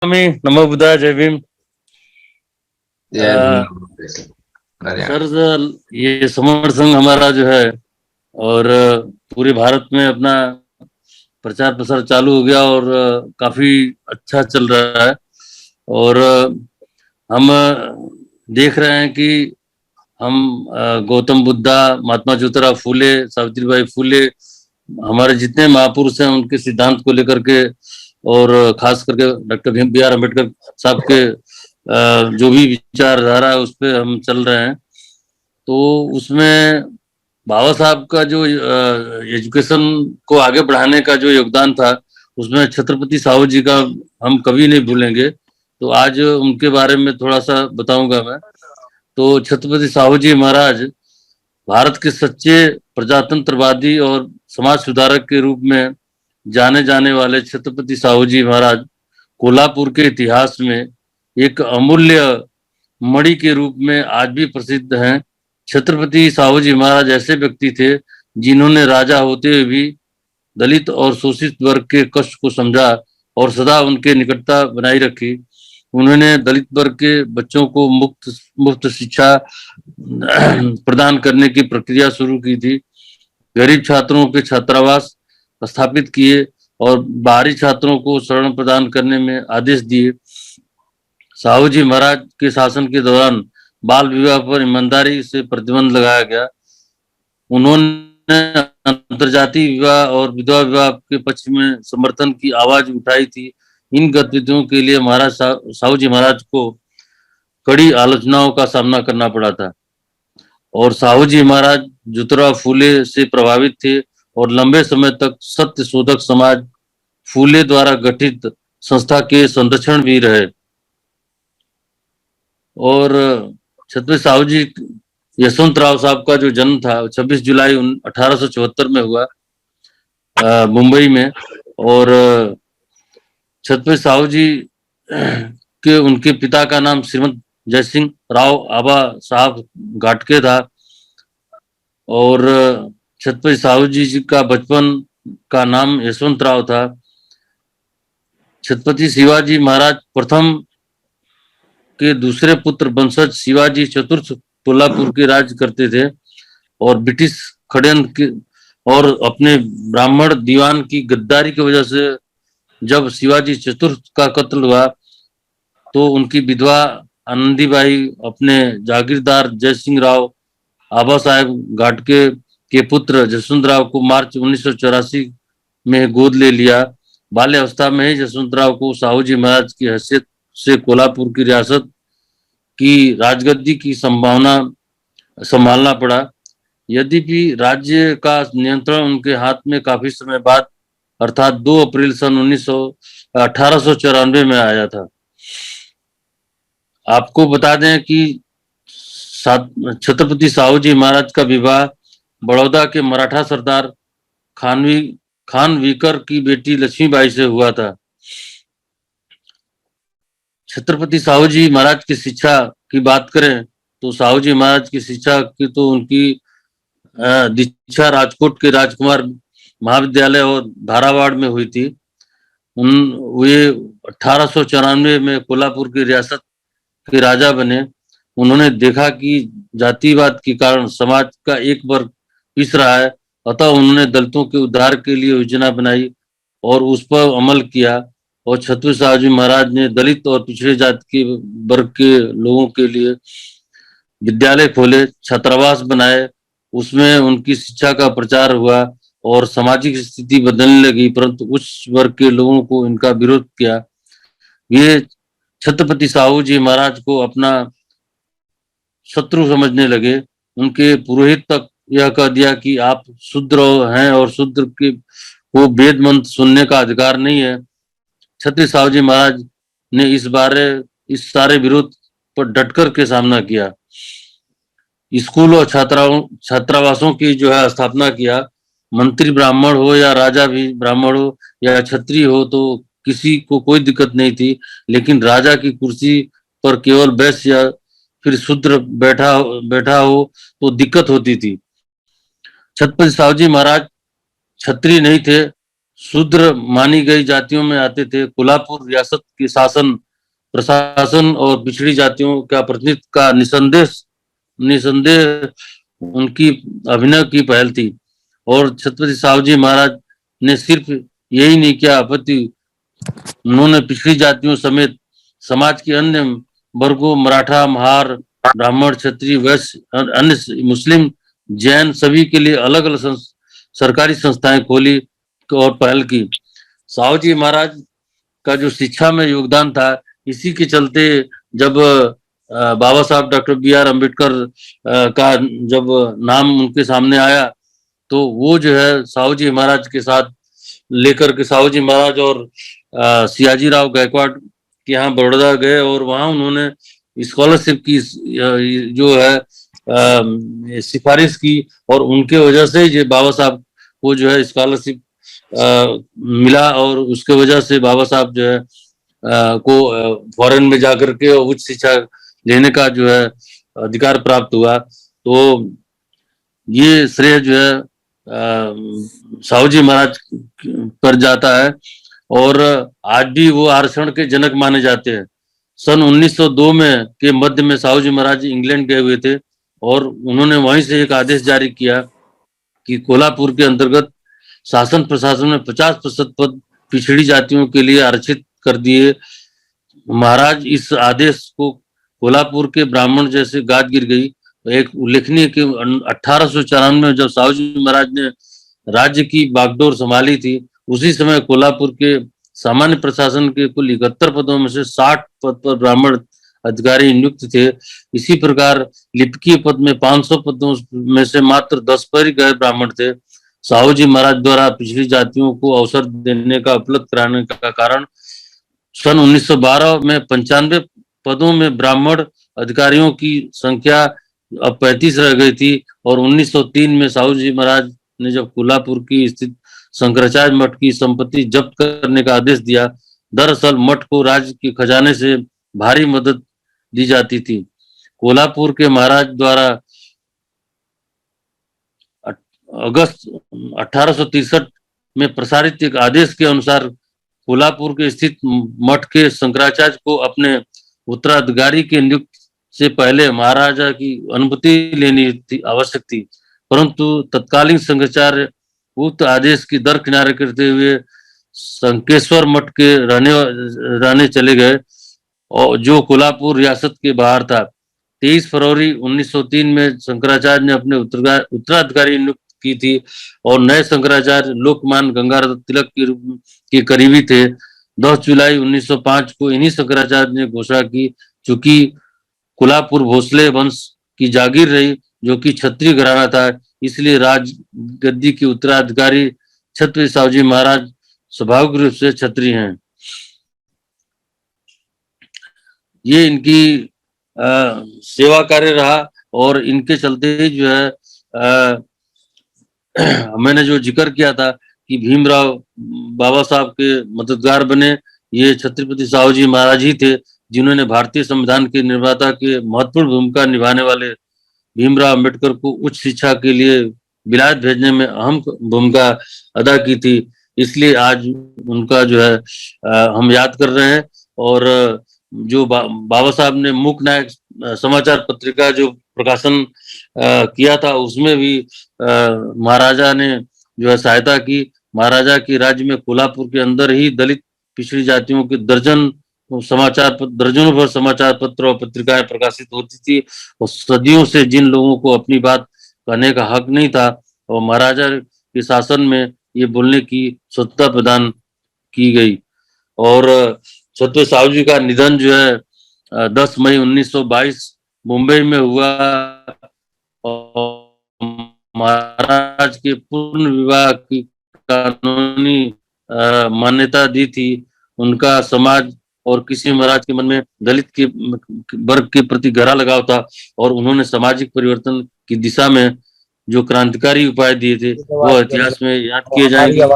स्वामी नमो बुद्धाय जय भीम। जय भीम। सर ये समर संघ हमारा जो है और पूरे भारत में अपना प्रचार प्रसार चालू हो गया और काफी अच्छा चल रहा है। और हम देख रहे हैं कि हम गौतम बुद्धा, महात्मा ज्योतिराव फूले, सावित्रीबाई फूले, हमारे जितने महापुरुष हैं उनके सिद्धांत को लेकर के और खास करके doctor Bhim B R Ambedkar साहब के जो भी विचारधारा है उस पर हम चल रहे हैं। तो उसमें बाबा साहब का जो एजुकेशन को आगे बढ़ाने का जो योगदान था उसमें छत्रपति साहू जी का हम कभी नहीं भूलेंगे। तो आज उनके बारे में थोड़ा सा बताऊंगा मैं। तो छत्रपति साहू जी महाराज भारत के सच्चे प्रजातंत्रवादी और समाज सुधारक के रूप में जाने जाने वाले छत्रपति साहू जी महाराज कोल्हापुर के इतिहास में एक अमूल्य मणि के रूप में आज भी प्रसिद्ध हैं। छत्रपति साहू जी महाराज ऐसे व्यक्ति थे जिन्होंने राजा होते हुए भी दलित और शोषित वर्ग के कष्ट को समझा और सदा उनके निकटता बनाई रखी। उन्होंने दलित वर्ग के बच्चों को मुफ्त शिक्षा प्रदान करने की प्रक्रिया शुरू की थी। गरीब छात्रों के छात्रावास स्थापित किए और बाहरी छात्रों को शरण प्रदान करने में आदेश दिए। साहू जी महाराज के शासन के दौरान बाल विवाह पर ईमानदारी से प्रतिबंध लगाया गया। उन्होंने अंतरजातीय विवाह और विधवा विवाह के पक्ष में समर्थन की आवाज उठाई थी। इन गतिविधियों के लिए महाराज साहू जी महाराज को कड़ी आलोचनाओं का सामना करना पड़ा था। और साहू जी महाराज ज्योतिराव फूले से प्रभावित थे और लंबे समय तक सत्य शोधक समाज फूले द्वारा गठित संस्था के संरक्षण भी रहे। और छत्रपति साहू जी यशवंत राव साहब का जो जन्म था 26 जुलाई 1874 में हुआ मुंबई में। और छत्रपति साहू जी के उनके पिता का नाम श्रीमंत जयसिंह राव आबा साहब घाटके था। और छत्रपति साहू जी का बचपन का नाम यशवंत राव था। छत्रपति शिवाजी महाराज प्रथम के दूसरे पुत्र वंशज शिवाजी चतुर्थ कोल्हापुर के राज करते थे और ब्रिटिश षड्यंत्र के और अपने ब्राह्मण दीवान की गद्दारी की वजह से जब शिवाजी चतुर्थ का कत्ल हुआ तो उनकी विधवा आनंदीबाई अपने जागीरदार जयसिंह राव आबा साहब घाटके के पुत्र जसवंत राव को मार्च 1984 में गोद ले लिया। बाल्यावस्था में ही जसवंत राव को साहू जी महाराज की हैसियत से कोल्हापुर की रियासत की राजगद्दी की संभावना संभालना पड़ा। यद्यपि राज्य का नियंत्रण उनके हाथ में काफी समय बाद अर्थात 2 अप्रैल सन 1894 में आया था। आपको बता दें कि छत्रपति साहू जी महाराज का विवाह बड़ौदा के मराठा सरदार खानविकर की बेटी लक्ष्मीबाई से हुआ था। छत्रपति साहू जी महाराज की शिक्षा की बात करें तो साहू जी महाराज की शिक्षा की तो उनकी दीक्षा राजकोट के राजकुमार महाविद्यालय और धारावाड़ में हुई थी। वे 1894 में कोल्हापुर की रियासत के राजा बने। उन्होंने देखा कि जातिवाद के कारण समाज का एक वर्ग पिस रहा है, अतः उन्होंने दलितों के उद्धार के लिए योजना बनाई और उस पर अमल किया। और छत्रपति साहू जी महाराज ने दलित और पिछड़े जाति के वर्ग के लोगों के लिए विद्यालय खोले, छात्रावास बनाए, उसमें उनकी शिक्षा का प्रचार हुआ और सामाजिक स्थिति बदलने लगी, परंतु उच्च वर्ग के लोगों को इनका विरोध किया। ये छत्रपति साहू जी महाराज को अपना शत्रु समझने लगे। उनके पुरोहित तक यह कह दिया कि आप शूद्र हैं और शूद्र के को वेद मंत्र सुनने का अधिकार नहीं है। छत्रपति साहू जी महाराज ने इस सारे विरोध पर डटकर के सामना किया। स्कूल और छात्रावासों की जो है स्थापना किया। मंत्री ब्राह्मण हो या राजा भी ब्राह्मण हो या क्षत्रिय हो तो किसी को कोई दिक्कत नहीं थी, लेकिन राजा की कुर्सी पर केवल वैश्य या फिर शूद्र बैठा हो तो दिक्कत होती थी। छत्रपति साहू जी महाराज क्षत्रिय नहीं थे, शूद्र मानी गई जातियों में आते थे। कोल्हापुर रियासत के शासन प्रशासन और पिछड़ी जातियों का प्रतिनिधित्व का निसंदेह उनकी अभिनव की पहल थी। और छत्रपति साहूजी महाराज ने सिर्फ यही नहीं किया, आपत्ति उन्होंने पिछड़ी जातियों समेत समाज के अन्य वर्गों, मराठा, महार, ब्राह्मण, क्षत्रिय, वैश्य, अन्य मुस्लिम, जैन सभी के लिए अलग अलग सरकारी संस्थाएं खोली और पहल की। साहूजी महाराज का जो शिक्षा में योगदान था, इसी के चलते जब बाबा साहब डॉक्टर बी.आर. अम्बेडकर का जब नाम उनके सामने आया, तो वो जो है साहूजी महाराज के साथ लेकर के साहूजी महाराज और सियाजी राव गायकवाड़ के यहाँ बड़ौदा गए और वहाँ उन्होंने स्कॉलरशिप की जो है सिफारिश की और उनके वजह से ये बाबा साहब को जो है स्कॉलरशिप मिला और उसके वजह से बाबा साहब जो है को फॉरेन में जाकर के उच्च शिक्षा लेने का जो है अधिकार प्राप्त हुआ। तो ये श्रेय जो है साहूजी महाराज पर जाता है और आज भी वो आरक्षण के जनक माने जाते हैं। सन 1902 में के मध्य में साहूजी महाराज इंग्लैंड गए हुए थे और उन्होंने वहीं से एक आदेश जारी किया कि कोल्हापुर के अंतर्गत शासन प्रशासन में 50% पद पिछड़ी जातियों के लिए आरक्षित कर दिए। महाराज इस आदेश को कोल्हापुर के ब्राह्मण जैसे गाज गिर गई। एक उल्लेखनीय कि 1894 में जब साहूजी महाराज ने राज्य की बागडोर संभाली थी, उसी समय कोल्हापुर के सामान्य प्रशासन के कुल 71 पदों में से 60 पद पर ब्राह्मण अधिकारी नियुक्त थे। इसी प्रकार लिपिकीय पद में 500 पदों में से मात्र 10 पर ही गैर ब्राह्मण थे। साहूजी महाराज द्वारा पिछड़ी जातियों को अवसर देने का उपलब्ध कराने का कारण सन 1912 में 95 पदों में ब्राह्मण अधिकारियों की संख्या अब 35 रह गई थी और 1903 में साहूजी महाराज ने जब कोल्हापुर की स्थित शंकराचार्य मठ की संपत्ति जब्त करने का आदेश दिया। दरअसल मठ को राज्य के खजाने से भारी मदद दी जाती थी। कोल्हापुर के महाराज द्वारा अगस्त 1863 में प्रसारित एक आदेश के अनुसार कोल्हापुर के स्थित मठ के शंकराचार्य को अपने उत्तराधिकारी के नियुक्त से पहले महाराजा की अनुमति लेनी थी आवश्यक थी, परंतु तत्कालीन शंकराचार्य उक्त आदेश की दरकिनार करते हुए शंकेश्वर मठ के रहने चले गए और जो कोल्हापुर रियासत के बाहर था। 23 फरवरी 1903 में शंकराचार्य ने अपने उत्तराधिकारी नियुक्त की थी और नए शंकराचार्य लोकमान्य गंगाधर तिलक के करीबी थे। 10 जुलाई 1905 को इन्हीं शंकराचार्य ने घोषणा की, चूंकि कोल्हापुर भोसले वंश की जागीर रही जो कि क्षत्रिय घराना था, इसलिए राज गद्दी के उत्तराधिकारी छत्रपति साहूजी महाराज स्वाभाविक रूप से क्षत्रिय हैं। ये इनकी सेवा कार्य रहा और इनके चलते ही जो है मैंने जो जिक्र किया था कि भीमराव बाबा साहब के मददगार बने, ये छत्रपति साहूजी महाराज ही थे जिन्होंने भारतीय संविधान के निर्माता के महत्वपूर्ण भूमिका निभाने वाले भीमराव अम्बेडकर को उच्च शिक्षा के लिए विलायत भेजने में अहम भूमिका अदा की थी। इसलिए आज उनका जो है हम याद कर रहे हैं। और जो बाबा साहब ने मूक नायक समाचार पत्रिका जो प्रकाशन किया था, उसमें भी महाराजा ने जो है सहायता की। महाराजा के राज्य में कोल्हापुर के अंदर ही दलित पिछड़ी जातियों के दर्जनों भर समाचार पत्र और पत्रिकाएं प्रकाशित होती थी और सदियों से जिन लोगों को अपनी बात कहने का हक नहीं था और महाराजा के शासन में ये बोलने की स्वतंत्रता प्रदान की गई। और छत्रपति साहू जी का निधन जो है 10 मई 1922 मुंबई में हुआ और महाराज के पूर्ण विवाह की कानूनी मान्यता दी थी। उनका समाज और किसी महाराज के मन में दलित के वर्ग के प्रति गहरा लगाव था और उन्होंने सामाजिक परिवर्तन की दिशा में जो क्रांतिकारी उपाय दिए थे वो इतिहास में याद किए जाएंगे।